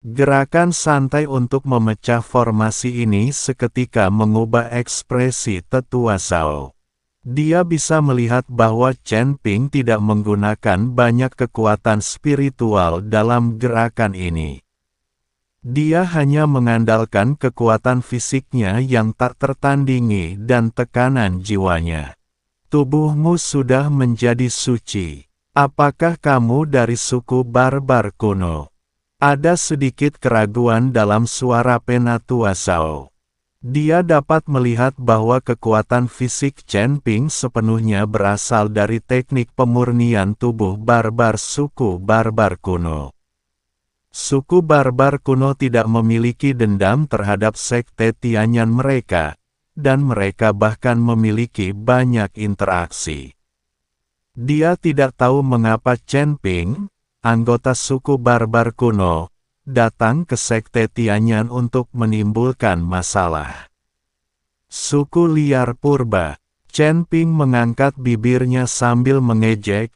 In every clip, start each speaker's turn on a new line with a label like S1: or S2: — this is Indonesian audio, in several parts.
S1: Gerakan santai untuk memecah formasi ini seketika mengubah ekspresi tetua Zhao. Dia bisa melihat bahwa Chen Ping tidak menggunakan banyak kekuatan spiritual dalam gerakan ini. Dia hanya mengandalkan kekuatan fisiknya yang tak tertandingi dan tekanan jiwanya. Tubuhmu sudah menjadi suci. Apakah kamu dari suku barbar kuno? Ada sedikit keraguan dalam suara Penatua Zhao. Dia dapat melihat bahwa kekuatan fisik Chen Ping sepenuhnya berasal dari teknik pemurnian tubuh barbar suku barbar kuno. Suku barbar kuno tidak memiliki dendam terhadap sekte Tianyan mereka, dan mereka bahkan memiliki banyak interaksi. Dia tidak tahu mengapa Chen Ping, anggota suku barbar kuno, datang ke sekte Tianyan untuk menimbulkan masalah. Suku liar purba. Chen Ping mengangkat bibirnya sambil mengejek.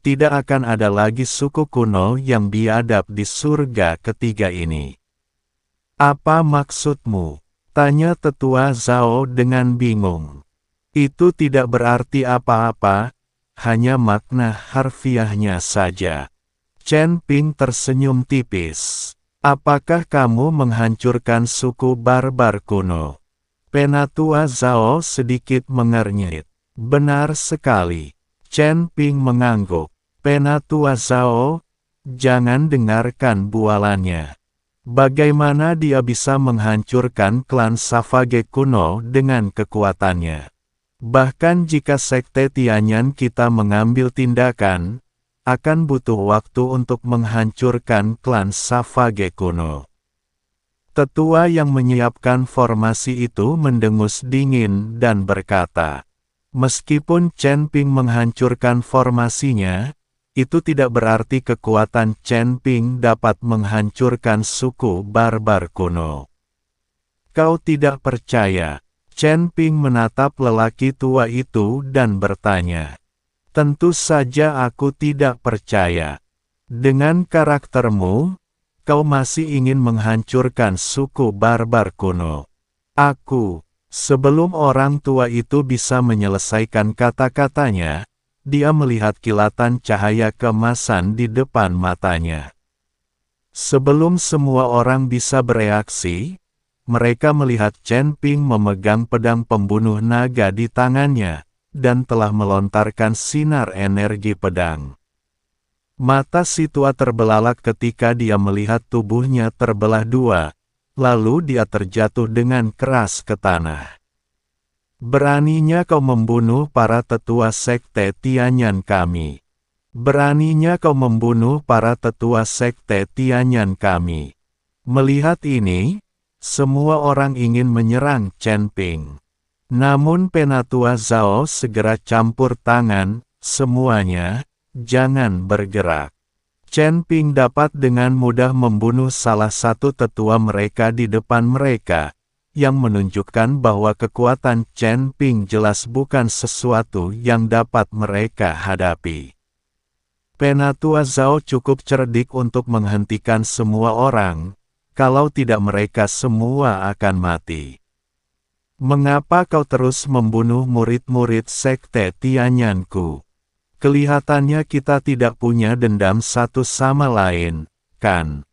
S1: Tidak akan ada lagi suku kuno yang biadab di surga ketiga ini. Apa maksudmu? Tanya tetua Zhao dengan bingung. Itu tidak berarti apa-apa, hanya makna harfiahnya saja. Chen Ping tersenyum tipis. Apakah kamu menghancurkan suku barbar kuno? Penatua Zhao sedikit mengernyit. Benar sekali. Chen Ping mengangguk. Penatua Zhao, jangan dengarkan bualannya. Bagaimana dia bisa menghancurkan klan Savage kuno dengan kekuatannya? Bahkan jika sekte Tianyan kita mengambil tindakan, akan butuh waktu untuk menghancurkan klan Savage kuno. Tetua yang menyiapkan formasi itu mendengus dingin dan berkata, meskipun Chen Ping menghancurkan formasinya, itu tidak berarti kekuatan Chen Ping dapat menghancurkan suku barbar kuno. Kau tidak percaya? Chen Ping menatap lelaki tua itu dan bertanya. Tentu saja aku tidak percaya. Dengan karaktermu, kau masih ingin menghancurkan suku barbar kuno. Sebelum orang tua itu bisa menyelesaikan kata-katanya, dia melihat kilatan cahaya keemasan di depan matanya. Sebelum semua orang bisa bereaksi, mereka melihat Chen Ping memegang pedang pembunuh naga di tangannya, dan telah melontarkan sinar energi pedang. Mata si tua terbelalak ketika dia melihat tubuhnya terbelah dua, lalu dia terjatuh dengan keras ke tanah. Beraninya kau membunuh para tetua sekte Tianyan kami. Beraninya kau membunuh para tetua sekte Tianyan kami. Melihat ini, semua orang ingin menyerang Chen Ping. Namun Penatua Zhao segera campur tangan, semuanya, jangan bergerak. Chen Ping dapat dengan mudah membunuh salah satu tetua mereka di depan mereka, yang menunjukkan bahwa kekuatan Chen Ping jelas bukan sesuatu yang dapat mereka hadapi. Penatua Zhao cukup cerdik untuk menghentikan semua orang, kalau tidak mereka semua akan mati. Mengapa kau terus membunuh murid-murid sekte Tianyanku? Kelihatannya kita tidak punya dendam satu sama lain, kan?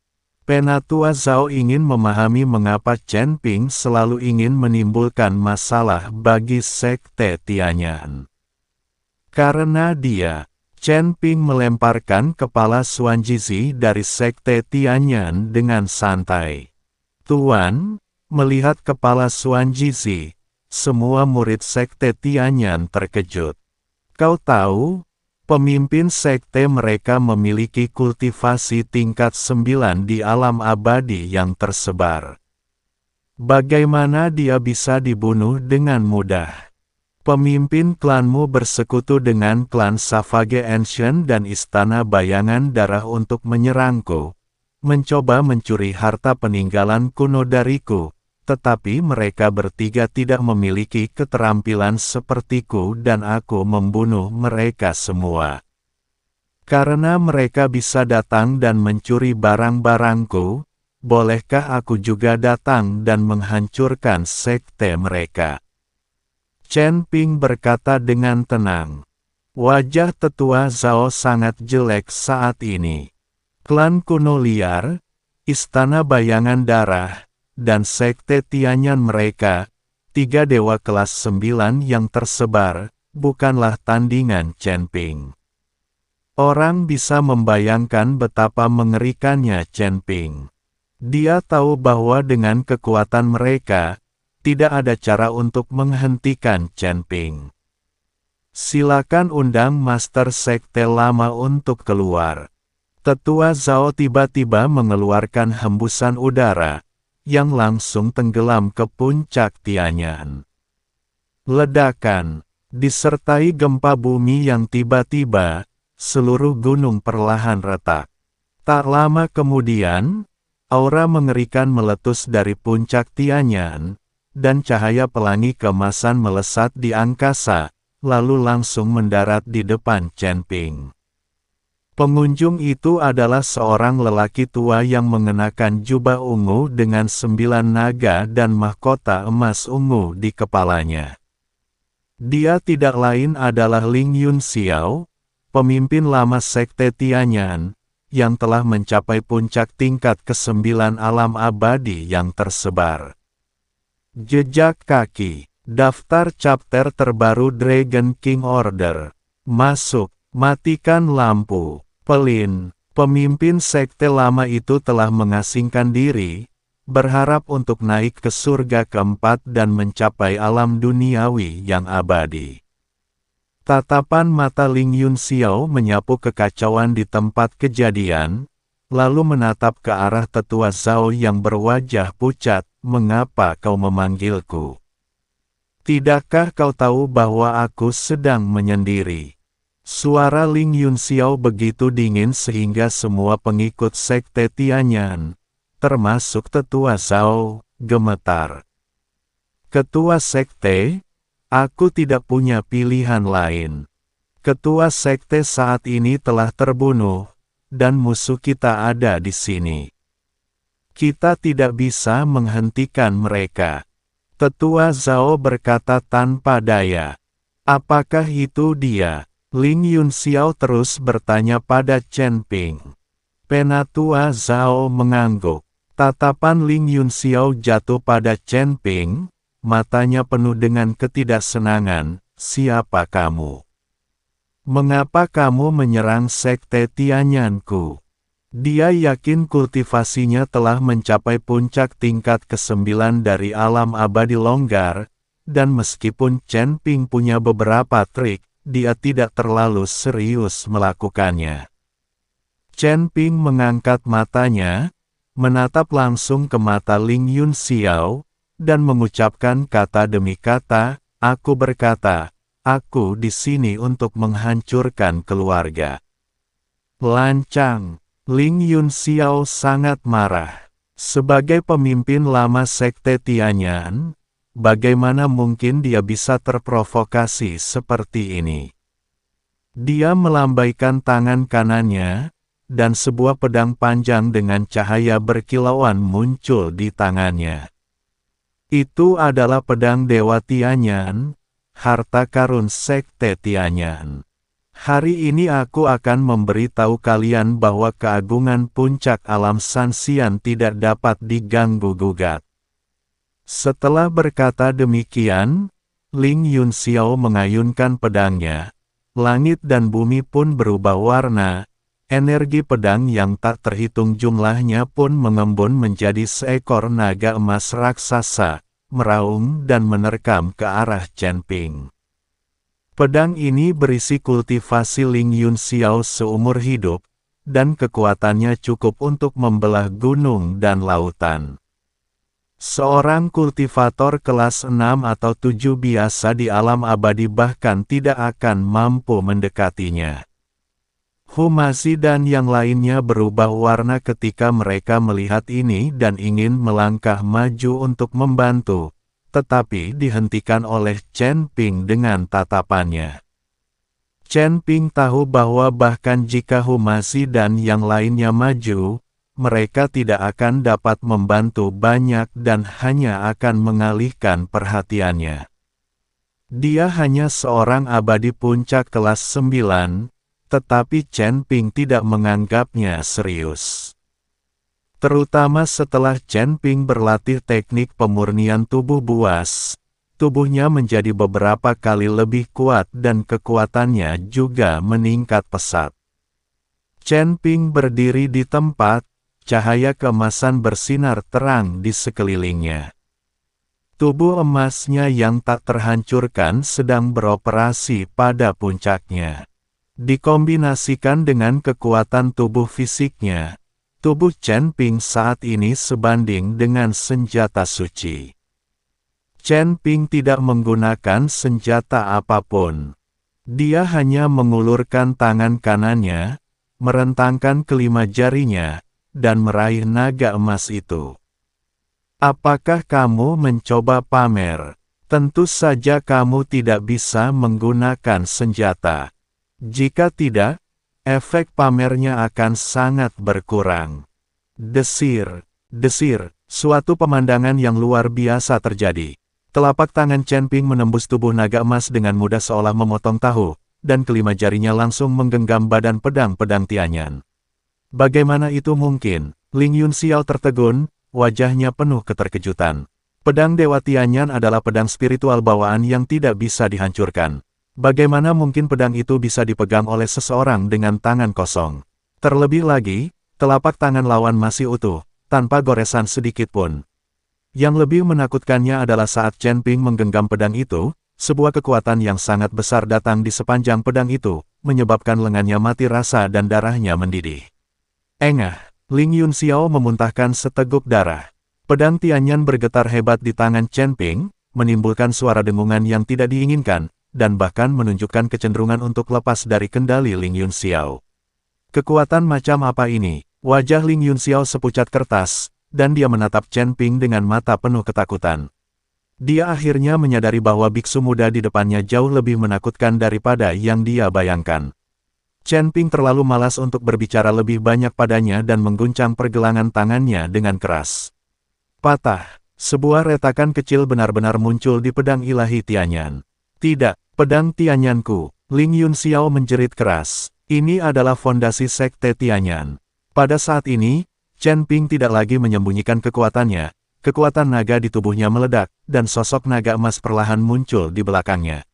S1: Penatua Zhao ingin memahami mengapa Chen Ping selalu ingin menimbulkan masalah bagi sekte Tianyan. Karena dia, Chen Ping melemparkan kepala Xuanjizi dari sekte Tianyan dengan santai. Tuan, melihat kepala Xuanjizi, semua murid sekte Tianyan terkejut. Kau tahu, pemimpin sekte mereka memiliki kultivasi tingkat 9 di alam abadi yang tersebar. Bagaimana dia bisa dibunuh dengan mudah? Pemimpin klanmu bersekutu dengan klan Savage Ancient dan Istana Bayangan Darah untuk menyerangku, mencoba mencuri harta peninggalan kuno dariku. Tetapi mereka bertiga tidak memiliki keterampilan sepertiku dan aku membunuh mereka semua. Karena mereka bisa datang dan mencuri barang-barangku, bolehkah aku juga datang dan menghancurkan sekte mereka?" Chen Ping berkata dengan tenang. Wajah tetua Zhao sangat jelek saat ini. Klan kuno liar, istana bayangan darah, dan sekte Tianyan mereka, 3 dewa kelas 9 yang tersebar, bukanlah tandingan Chen Ping. Orang bisa membayangkan betapa mengerikannya Chen Ping. Dia tahu bahwa dengan kekuatan mereka, tidak ada cara untuk menghentikan Chen Ping. "Silakan undang Master Sekte Lama untuk keluar." Tetua Zhao tiba-tiba mengeluarkan hembusan udara, yang langsung tenggelam ke puncak Tianyan. Ledakan, disertai gempa bumi yang tiba-tiba, seluruh gunung perlahan retak. Tak lama kemudian, aura mengerikan meletus dari puncak Tianyan, dan cahaya pelangi keemasan melesat di angkasa, lalu langsung mendarat di depan Chen Ping. Pengunjung itu adalah seorang lelaki tua yang mengenakan jubah ungu dengan 9 naga dan mahkota emas ungu di kepalanya. Dia tidak lain adalah Ling Yunxiao, pemimpin lama Sekte Tianyan, yang telah mencapai puncak tingkat ke-9 alam abadi yang tersebar. Jejak kaki. Daftar chapter terbaru Dragon King Order. Masuk, matikan lampu. Pelin, pemimpin sekte lama itu telah mengasingkan diri, berharap untuk naik ke surga keempat dan mencapai alam duniawi yang abadi. Tatapan mata Ling Yunxiao menyapu kekacauan di tempat kejadian, lalu menatap ke arah tetua Zhao yang berwajah pucat. "Mengapa kau memanggilku? Tidakkah kau tahu bahwa aku sedang menyendiri?" Suara Ling Yunxiao begitu dingin sehingga semua pengikut sekte Tianyan, termasuk tetua Zhao, gemetar. "Ketua sekte, aku tidak punya pilihan lain. Ketua sekte saat ini telah terbunuh, dan musuh kita ada di sini. Kita tidak bisa menghentikan mereka." Tetua Zhao berkata tanpa daya. "Apakah itu dia?" Ling Yunxiao terus bertanya pada Chen Ping. Penatua Zhao mengangguk. Tatapan Ling Yunxiao jatuh pada Chen Ping, matanya penuh dengan ketidaksenangan. "Siapa kamu? Mengapa kamu menyerang sekte Tianyanku?" Dia yakin kultivasinya telah mencapai puncak tingkat ke-9 dari alam abadi longgar, dan meskipun Chen Ping punya beberapa trik, dia tidak terlalu serius melakukannya. Chen Ping mengangkat matanya, menatap langsung ke mata Ling Yunxiao, dan mengucapkan kata demi kata, "Aku berkata, aku di sini untuk menghancurkan keluarga." Lancang. Ling Yunxiao sangat marah. Sebagai pemimpin lama sekte Tianyan, bagaimana mungkin dia bisa terprovokasi seperti ini? Dia melambaikan tangan kanannya, dan sebuah pedang panjang dengan cahaya berkilauan muncul di tangannya. Itu adalah pedang Dewa Tianyan, harta karun sekte Tianyan. Hari ini aku akan memberitahu kalian bahwa keagungan puncak alam Sanxian tidak dapat diganggu-gugat. Setelah berkata demikian, Ling Yunxiao mengayunkan pedangnya. Langit dan bumi pun berubah warna. Energi pedang yang tak terhitung jumlahnya pun mengembun menjadi seekor naga emas raksasa, meraung dan menerkam ke arah Chen Ping. Pedang ini berisi kultivasi Ling Yunxiao seumur hidup, dan kekuatannya cukup untuk membelah gunung dan lautan. Seorang kultivator kelas 6 atau 7 biasa di alam abadi bahkan tidak akan mampu mendekatinya. Humazi dan yang lainnya berubah warna ketika mereka melihat ini dan ingin melangkah maju untuk membantu, tetapi dihentikan oleh Chen Ping dengan tatapannya. Chen Ping tahu bahwa bahkan jika Humazi dan yang lainnya maju, mereka tidak akan dapat membantu banyak dan hanya akan mengalihkan perhatiannya. Dia hanya seorang abadi puncak kelas 9, tetapi Chen Ping tidak menganggapnya serius. Terutama setelah Chen Ping berlatih teknik pemurnian tubuh buas, tubuhnya menjadi beberapa kali lebih kuat dan kekuatannya juga meningkat pesat. Chen Ping berdiri di tempat, cahaya keemasan bersinar terang di sekelilingnya. Tubuh emasnya yang tak terhancurkan sedang beroperasi pada puncaknya. Dikombinasikan dengan kekuatan tubuh fisiknya, tubuh Chen Ping saat ini sebanding dengan senjata suci. Chen Ping tidak menggunakan senjata apapun. Dia hanya mengulurkan tangan kanannya, merentangkan kelima jarinya, dan meraih naga emas itu. Apakah kamu mencoba pamer? Tentu saja kamu tidak bisa menggunakan senjata. Jika tidak, efek pamernya akan sangat berkurang. Desir, suatu pemandangan yang luar biasa terjadi. Telapak tangan Chen Ping menembus tubuh naga emas dengan mudah seolah memotong tahu, dan kelima jarinya langsung menggenggam badan pedang Tianyan. Bagaimana itu mungkin? Ling Yunxiao tertegun, wajahnya penuh keterkejutan. Pedang Dewa Tianyan adalah pedang spiritual bawaan yang tidak bisa dihancurkan. Bagaimana mungkin pedang itu bisa dipegang oleh seseorang dengan tangan kosong? Terlebih lagi, telapak tangan lawan masih utuh, tanpa goresan sedikit pun. Yang lebih menakutkannya adalah saat Chen Ping menggenggam pedang itu, sebuah kekuatan yang sangat besar datang di sepanjang pedang itu, menyebabkan lengannya mati rasa dan darahnya mendidih. Engah, Ling Yunxiao memuntahkan seteguk darah. Pedang Tianyan bergetar hebat di tangan Chen Ping, menimbulkan suara dengungan yang tidak diinginkan, dan bahkan menunjukkan kecenderungan untuk lepas dari kendali Ling Yunxiao. Kekuatan macam apa ini? Wajah Ling Yunxiao sepucat kertas, dan dia menatap Chen Ping dengan mata penuh ketakutan. Dia akhirnya menyadari bahwa biksu muda di depannya jauh lebih menakutkan daripada yang dia bayangkan. Chen Ping terlalu malas untuk berbicara lebih banyak padanya dan mengguncang pergelangan tangannya dengan keras. Patah, sebuah retakan kecil benar-benar muncul di pedang ilahi Tianyan. Tidak, pedang Tianyanku, Ling Yunxiao menjerit keras. Ini adalah fondasi sekte Tianyan. Pada saat ini, Chen Ping tidak lagi menyembunyikan kekuatannya. Kekuatan naga di tubuhnya meledak, dan sosok naga emas perlahan muncul di belakangnya.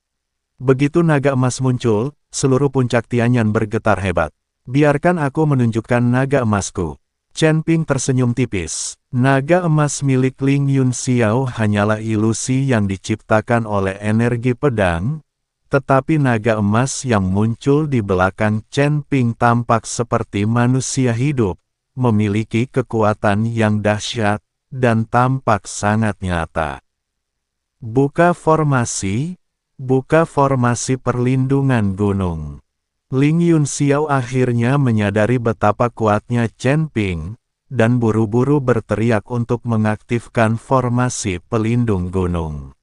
S1: Begitu naga emas muncul, seluruh puncak Tianyan bergetar hebat. Biarkan aku menunjukkan naga emasku. Chen Ping tersenyum tipis. Naga emas milik Ling Yunxiao hanyalah ilusi yang diciptakan oleh energi pedang, tetapi naga emas yang muncul di belakang Chen Ping tampak seperti manusia hidup, memiliki kekuatan yang dahsyat, dan tampak sangat nyata. Buka formasi perlindungan gunung. Ling Yunxiao akhirnya menyadari betapa kuatnya Chen Ping, dan buru-buru berteriak untuk mengaktifkan formasi pelindung gunung.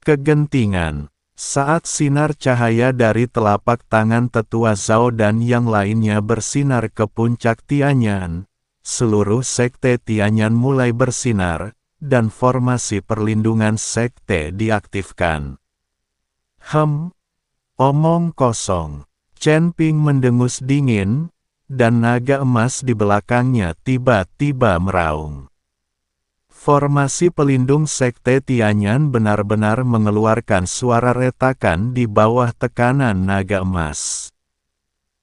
S1: Kegentingan. Saat sinar cahaya dari telapak tangan tetua Zhao dan yang lainnya bersinar ke puncak Tianyan, seluruh sekte Tianyan mulai bersinar, dan formasi perlindungan sekte diaktifkan. Omong kosong. Chen Ping mendengus dingin, dan naga emas di belakangnya tiba-tiba meraung. Formasi pelindung sekte Tianyan benar-benar mengeluarkan suara retakan di bawah tekanan naga emas.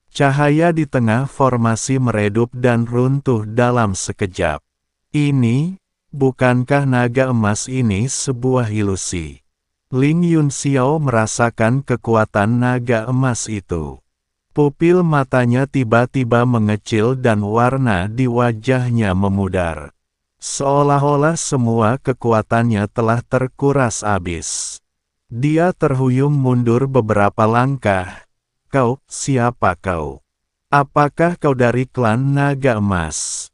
S1: Cahaya di tengah formasi meredup dan runtuh dalam sekejap. Ini, bukankah naga emas ini sebuah ilusi? Ling Yunxiao merasakan kekuatan naga emas itu. Pupil matanya tiba-tiba mengecil dan warna di wajahnya memudar. Seolah-olah semua kekuatannya telah terkuras habis. Dia terhuyung mundur beberapa langkah. Kau, siapa kau? Apakah kau dari klan Naga Emas?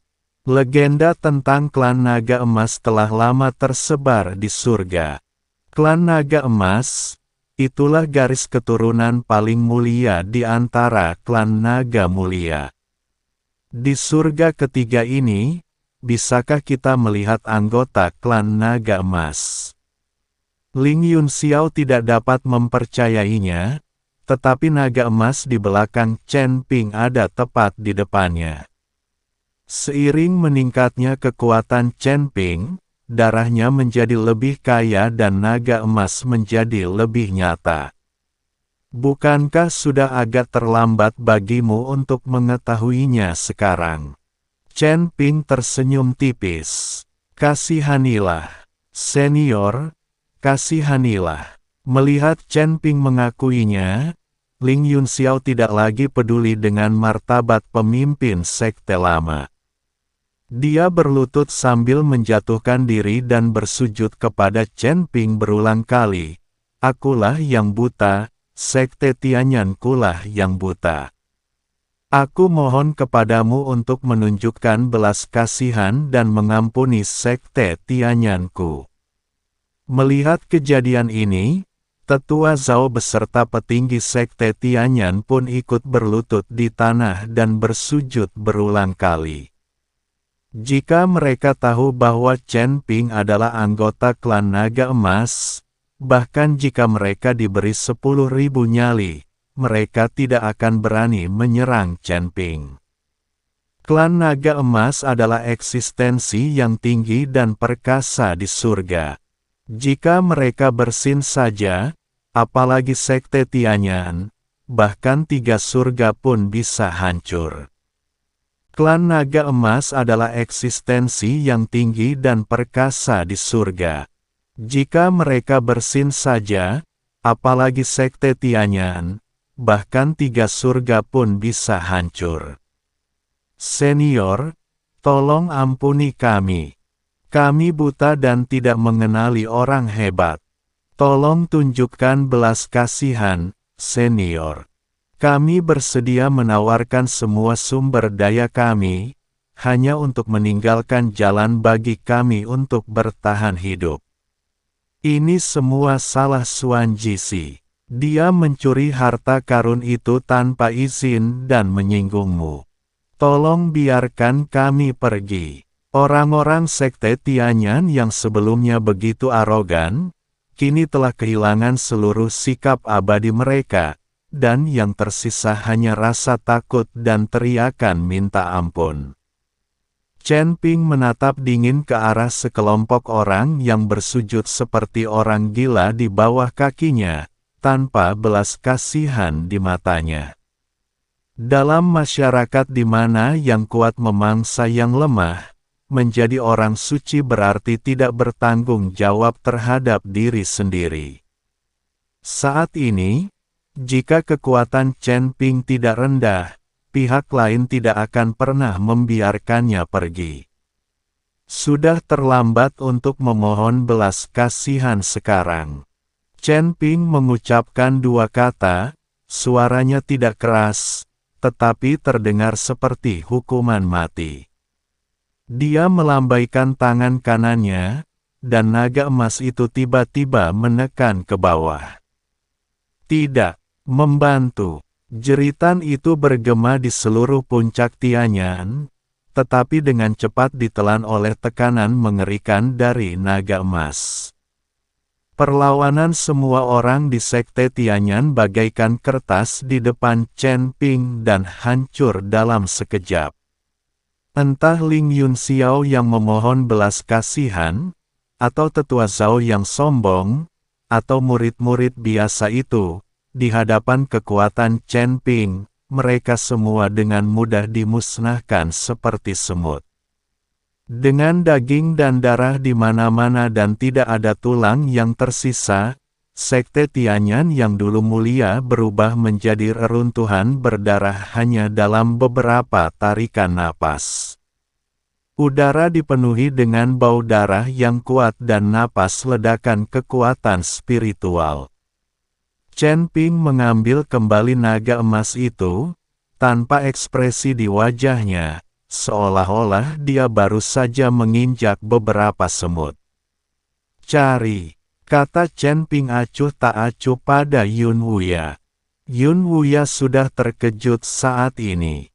S1: Legenda tentang klan Naga Emas telah lama tersebar di surga. Klan Naga Emas, itulah garis keturunan paling mulia di antara klan Naga Mulia. Di surga ketiga ini, bisakah kita melihat anggota klan naga emas? Ling Yunxiao tidak dapat mempercayainya, tetapi naga emas di belakang Chen Ping ada tepat di depannya. Seiring meningkatnya kekuatan Chen Ping, darahnya menjadi lebih kaya dan naga emas menjadi lebih nyata. Bukankah sudah agak terlambat bagimu untuk mengetahuinya sekarang? Chen Ping tersenyum tipis. Kasihanilah, senior, kasihanilah. Melihat Chen Ping mengakuinya, Ling Yunxiao tidak lagi peduli dengan martabat pemimpin sekte lama. Dia berlutut sambil menjatuhkan diri dan bersujud kepada Chen Ping berulang kali. Akulah yang buta, sekte Tianyan kulah yang buta. Aku mohon kepadamu untuk menunjukkan belas kasihan dan mengampuni sekte Tianyanku. Melihat kejadian ini, Tetua Zhao beserta petinggi sekte Tianyan pun ikut berlutut di tanah dan bersujud berulang kali. Jika mereka tahu bahwa Chen Ping adalah anggota klan naga emas, bahkan jika mereka diberi 10.000 nyali, mereka tidak akan berani menyerang Chen Ping. Klan naga emas adalah eksistensi yang tinggi dan perkasa di surga. Jika mereka bersin saja, apalagi sekte Tianyan, bahkan 3 surga pun bisa hancur. Klan naga emas adalah eksistensi yang tinggi dan perkasa di surga. Jika mereka bersin saja, apalagi sekte Tianyan, bahkan 3 surga pun bisa hancur. Senior, tolong ampuni kami. Kami buta dan tidak mengenali orang hebat. Tolong tunjukkan belas kasihan, senior. Kami bersedia menawarkan semua sumber daya kami, hanya untuk meninggalkan jalan bagi kami untuk bertahan hidup. Ini semua salah Xuan Jisi. Dia mencuri harta karun itu tanpa izin dan menyinggungmu. Tolong biarkan kami pergi. Orang-orang sekte Tianyan yang sebelumnya begitu arogan, kini telah kehilangan seluruh sikap abadi mereka, dan yang tersisa hanya rasa takut dan teriakan minta ampun. Chen Ping menatap dingin ke arah sekelompok orang yang bersujud seperti orang gila di bawah kakinya, tanpa belas kasihan di matanya. Dalam masyarakat di mana yang kuat memangsa yang lemah, menjadi orang suci berarti tidak bertanggung jawab terhadap diri sendiri. Saat ini, jika kekuatan Chen Ping tidak rendah, pihak lain tidak akan pernah membiarkannya pergi. Sudah terlambat untuk memohon belas kasihan sekarang. Chen Ping mengucapkan 2 kata, suaranya tidak keras, tetapi terdengar seperti hukuman mati. Dia melambaikan tangan kanannya, dan naga emas itu tiba-tiba menekan ke bawah. Tidak membantu. Jeritan itu bergema di seluruh puncak Tianyan, tetapi dengan cepat ditelan oleh tekanan mengerikan dari naga emas. Perlawanan semua orang di sekte Tianyan bagaikan kertas di depan Chen Ping dan hancur dalam sekejap. Entah Ling Yunxiao yang memohon belas kasihan, atau Tetua Zhao yang sombong, atau murid-murid biasa itu, di hadapan kekuatan Chen Ping, mereka semua dengan mudah dimusnahkan seperti semut. Dengan daging dan darah di mana-mana dan tidak ada tulang yang tersisa, sekte Tianyan yang dulu mulia berubah menjadi reruntuhan berdarah hanya dalam beberapa tarikan napas. Udara dipenuhi dengan bau darah yang kuat dan napas ledakan kekuatan spiritual. Chen Ping mengambil kembali naga emas itu, tanpa ekspresi di wajahnya, seolah-olah dia baru saja menginjak beberapa semut. Cari, kata Chen Ping acuh tak acuh pada Yun Wuya. Yun Wuya sudah terkejut saat ini.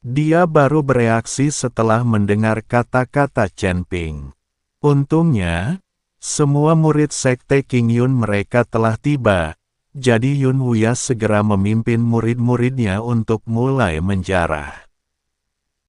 S1: Dia baru bereaksi setelah mendengar kata-kata Chen Ping. Untungnya, semua murid sekte King Yun mereka telah tiba, jadi Yun Wuya segera memimpin murid-muridnya untuk mulai menjarah.